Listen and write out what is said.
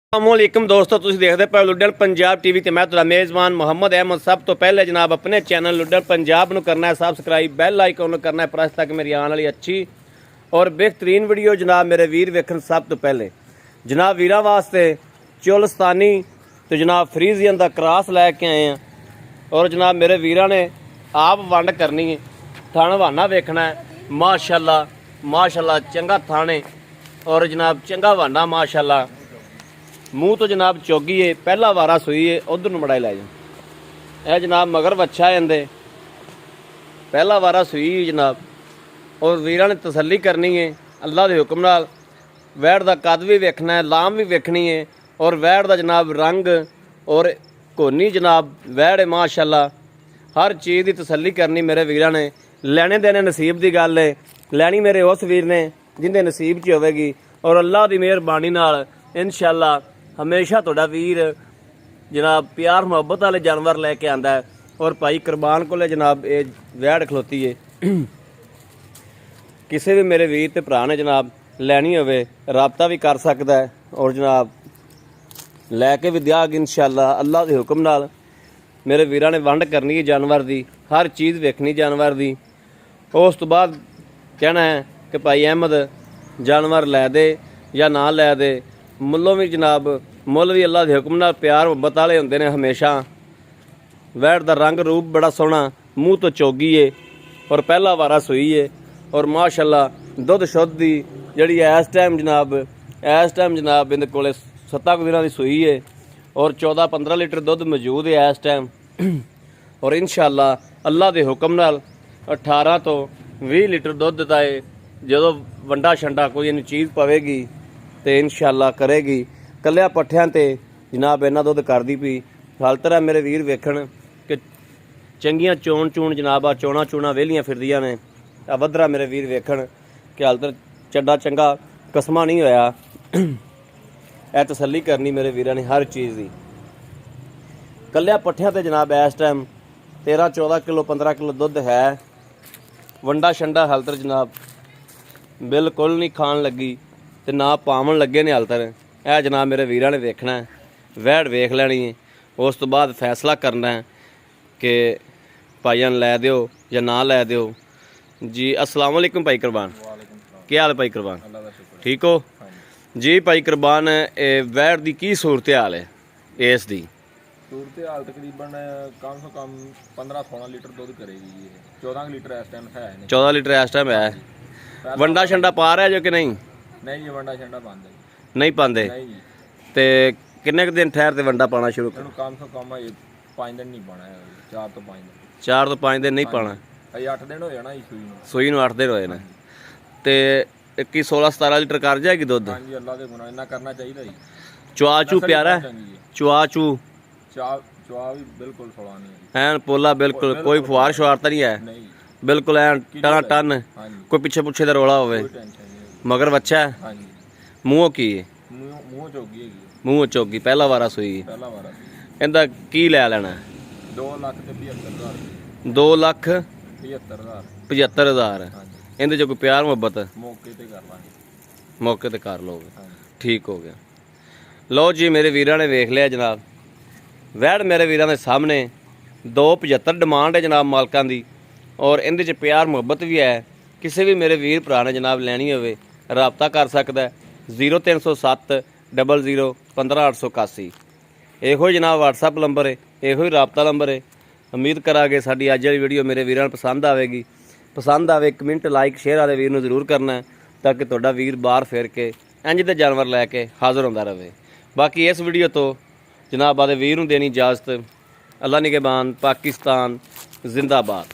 अस्सलामुअलैकुम दोस्तों, तुसीं देखदे पए लुड्डन पंजाब टीवी ते मैं तुहाडा मेज़बान मोहम्मद अहमद। सब तो पहले जनाब अपने चैनल लुड्डन पंजाब नूं करना है सबसक्राइब, बैल आइकन नूं करना है प्रेस ताकि मेरी आने वाली अच्छी और बेहतरीन वीडियो जनाब मेरे वीर वेखण। सब तो पहले जनाब वीरां वास्ते चोलस्तानी तो जनाब फ्रीजियन दा क्रॉस लैके आए हैं और जनाब मेरे वीरां ने आप वंड करनी है। थण वाना वेखना है, माशाअल्लाह माशाअल्लाह चंगा थाने और जनाब चंगा वाना माशाअल्लाह। मूँह तो जनाब चौगी है, पहला वारा सूई है। उधर नूं मड़ाई लै जाओ। यह जनाब मगर बच्चा है इंदे, पहला वारा सूई जनाब। और वीरां ने तसल्ली करनी है अल्लाह के हुक्म नाल। वैड़ का कद भी वेखना है, लाम भी वेखनी है और वैड़ का जनाब रंग और कोनी जनाब वैड़ है माशाअल्लाह। हर चीज़ की तसल्ली करनी मेरे वीरां ने। लैने देने नसीब की गल है, लैनी मेरे उस वीर ने जिंदे नसीब च होवेगी। और अल्लाह की मेहरबानी नाल इंशाअल्लाह हमेशा तुहाडा वीर जनाब प्यार मुहब्बत वाले जानवर लैके आंदा है। और भाई कुरबान को जनाब ये वैड़ खलोती है। किसी भी मेरे वीर ते भरा ने जनाब लैनी होवे राबता भी कर सकता है और जनाब लैके भी दियाग इंशाअल्लाह अल्लाह के हुक्म नाल। मेरे वीरां ने वंड करनी है जानवर की, हर चीज़ वेखनी जानवर की। उस तो बाद कहना है कि भाई अहमद जानवर लै दे या ना लै दे। मुल्लों भी जनाब मुल भी अल्लाह के हुक्म नाल प्यार मुहब्बत वाले होंदे ने हमेशा। वैड़ दा रंग रूप बड़ा सोहना, मूँह तो चौगी है और पहला वारा सूई है। और माशाअल्लाह दुध शुद्ध दी जिहड़ी इस टाइम जनाब इहदे कोले 7 दिनां दी सूई है और 14-15 लीटर दुध मौजूद है इस टाइम। और इंशाअल्लाह अल्लाह के हुक्म नाल 18 तो 20 लीटर दुध दा है। जो वंडा शंडा कोई इन्हू चीज़ पवेगी तो इंशाअल्लाह करेगी। कलिया पट्ठियां ते जनाब इन्ना दुध करदी पई। हाल तरह मेरे वीर वेखण कि चंगियां चोण चूण जनाब आ चोणा चूणा वेलियां फिरदियां ने। आ वधरा मेरे वीर वेखण कि हाल तर चड्डा चंगा कसमा नहीं होया। ए तसल्ली करनी मेरे वीरां ने हर चीज़ की। कलिया पट्ठियां ते जनाब इस टाइम 13-14 किलो 15 किलो दुध है। वंडा शंडा हाल तर जनाब बिल्कुल नहीं खान लगी ते ना पावन लगे ने हाल तर। यह जनाब मेरे वीरां ने वेखना है, वैड़ वेख लैनी है। उस तो बाद फैसला करना है कि भाईयां लै दिओ या ना लै दिओ जी। अस्सलाम वालेकुम भाई कुरबान, क्या हाल है भाई कुरबान, ठीक हो जी? भाई कुरबान वैड़ की की सूरत हाल है? इस दी सूरत हाल तकरीबन कम से कम 15-16 लीटर दुध करेगी। 14 लीटर इस टाइम है। 14 लीटर इस टाइम है। वंडा शंडा पा रहा है जो कि नहीं? नहीं जी, वंडा शंडा पाते नहीं पाते। तो किन्ने क दिन ठहर के वंडा पाना शुरू कर? कम से कम 5 दिन नहीं पाना है। 4 तो 5 दिन। 4 तो 5 दिन नहीं पाना। 8 दिन हो जाना सूई नूं 8 दिन होए ने। तो कि 16-17 लीटर कर जाएगी दुध? हाँ जी, अल्लाह के गुनाह इन्ना करना चाहिए जी। चुआ चू प्यारा है? चुआ चू चुआ भी बिल्कुल थोड़ा नहीं है, एन पोला बिल्कुल, कोई फुहार शुहार तो नहीं है? नहीं बिल्कुल एन टना टन, कोई पिछे पुछे का रौला होवे? मगर बच्चा है? हाँ जी। मूँह की है? मूँह चौगी है। मूँह चौगी पहला वारा सूई। पहला वारा इहदा की लै लेना? 2,75,000। 2,75,000। इहदे जो कोई प्यार मुहब्बत मौके ते कर लांगे, मौके ते कर लोगे। ठीक हो गया। लो जी मेरे वीरां ने वेख लिया जनाब। वैड़ मेरे वीरां दे सामने 2,75 डिमांड है जनाब मालकां दी। और इहदे च प्यार मुहब्बत भी है। किसी भी मेरे वीर भरा ने जनाब लैनी होवे राबता कर सकता है 0307 00 15881। इहो जनाब व्हाट्सअप नंबर है, इहो ही राबता नंबर है। उम्मीद करांगे साडी अज वाली वीडियो मेरे वीरां नूं पसंद आवेगी। पसंद आवे कमेंट लाइक शेयर वाले वीर नूं जरूर करना है ताकि तुहाडा वीर बाहर फिर के इंज दे जानवर लैके हाज़र होंदा रहे। बाकी इस वीडियो तो जनाब आदे वीर नूं देनी इजाज़त। अल्लाह निगहबान, पाकिस्तान जिंदाबाद।